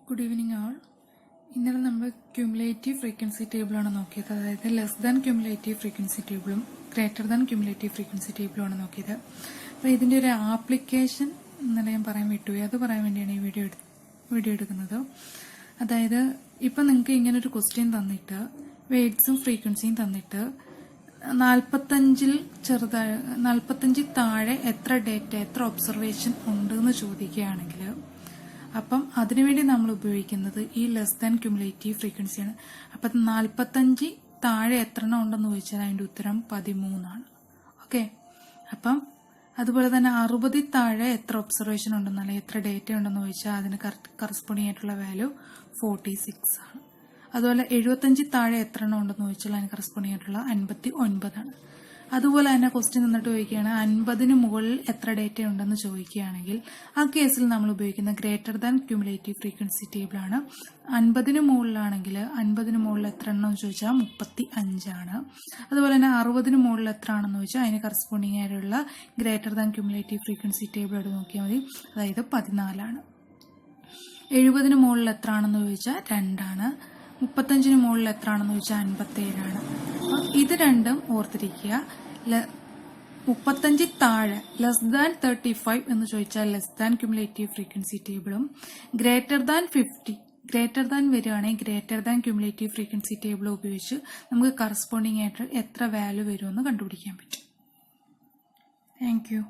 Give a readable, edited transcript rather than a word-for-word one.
Good evening all. ഇന്നലെ നമ്മൾ cumulative frequency table ആണ് നോക്കിയത്. അതായത് ലെസ് ദാൻ ക്യുമുലേറ്റീവ് ഫ്രീക്വൻസി ടേബിളും ഗ്രേറ്റർ ദാൻ ക്യുമുലേറ്റീവ് ഫ്രീക്വൻസി ടേബിളും ആണ് നോക്കിയത്. അപ്പോൾ ഇതിന്റെ ഒരു ആപ്ലിക്കേഷൻ ഇന്നലെ ഞാൻ പറയാൻ വിട്ടുപോയി. അത് പറയാൻ വേണ്ടിയാണ് ഈ വീഡിയോ എടുക്കുന്നത്. അതായത് ഇപ്പൊ നിങ്ങൾക്ക് ഇങ്ങനെ ഒരു ക്വസ്റ്റ്യൻ തന്നിട്ട് വെയ്റ്റ്സും ഫ്രീക്വൻസിയും തന്നിട്ട് 45 താഴെ എത്ര ഡേറ്റ എത്ര ഒബ്സർവേഷൻ ഉണ്ട് എന്ന് ചോദിക്കുകയാണെങ്കിൽ അപ്പം അതിനുവേണ്ടി നമ്മൾ ഉപയോഗിക്കുന്നത് ഈ ലെസ് ദാൻ ക്യുമുലേറ്റീവ് ഫ്രീക്വൻസിയാണ്. അപ്പം 45 താഴെ എത്ര എണ്ണം ഉണ്ടെന്ന് ചോദിച്ചാൽ അതിന്റെ ഉത്തരം 13 ആണ്. ഓക്കെ, അപ്പം അതുപോലെ തന്നെ 60 താഴെ എത്ര ഒബ്സർവേഷൻ ഉണ്ടെന്ന് അല്ലെങ്കിൽ എത്ര ഡേറ്റ ഉണ്ടെന്ന് ചോദിച്ചാൽ അതിന് കറസ്പോണ്ടിങ് ആയിട്ടുള്ള വാല്യൂ 46 ആണ്. അതുപോലെ 75 താഴെ എത്ര എണ്ണം ഉണ്ടെന്ന് ചോദിച്ചാൽ അതിന് കറസ്പോണ്ടിങ് ആയിട്ടുള്ള 59 ആണ്. അതുപോലെ തന്നെ ക്വസ്റ്റ്യൻ നിന്നിട്ട് ചോദിക്കുകയാണ് 50 മുകളിൽ എത്ര ഡേറ്റ ഉണ്ടെന്ന് ചോദിക്കുകയാണെങ്കിൽ ആ കേസിൽ നമ്മൾ ഉപയോഗിക്കുന്ന greater than cumulative frequency table ആണ്. 50 മുകളിലാണെങ്കിൽ 50 മുകളിൽ എത്ര എണ്ണം ചോദിച്ചാൽ 35 ആണ്. അതുപോലെ തന്നെ 60 മുകളിൽ എത്ര ആണെന്ന് ചോദിച്ചാൽ അതിന് കറസ്പോണ്ടിങ് ആയിട്ടുള്ള greater than cumulative frequency table എടുത്ത് നോക്കിയാൽ മതി. അതായത് 14 ആണ്. 70 മുകളിൽ എത്ര ആണെന്ന് ചോദിച്ചാൽ 2 ആണ്. 35 മുകളിൽ എത്ര ആണെന്ന് ചോദിച്ചാൽ 57 ആണ്. ഇത് രണ്ടും ഓർത്തിരിക്കുക. 35 താഴെ ലെസ് ദാൻ 35 എന്ന് ചോദിച്ചാൽ ലെസ് ദാൻ ക്യുമുലേറ്റീവ് ഫ്രീക്വൻസി ടേബിളും ഗ്രേറ്റർ ദാൻ 50 ഗ്രേറ്റർ ദാൻ വരികയാണെങ്കിൽ greater than cumulative frequency table ഉപയോഗിച്ച് നമുക്ക് കറസ്പോണ്ടിങ് ആയിട്ട് എത്ര വാല്യൂ വരുമെന്ന് കണ്ടുപിടിക്കാൻ പറ്റും. Thank you.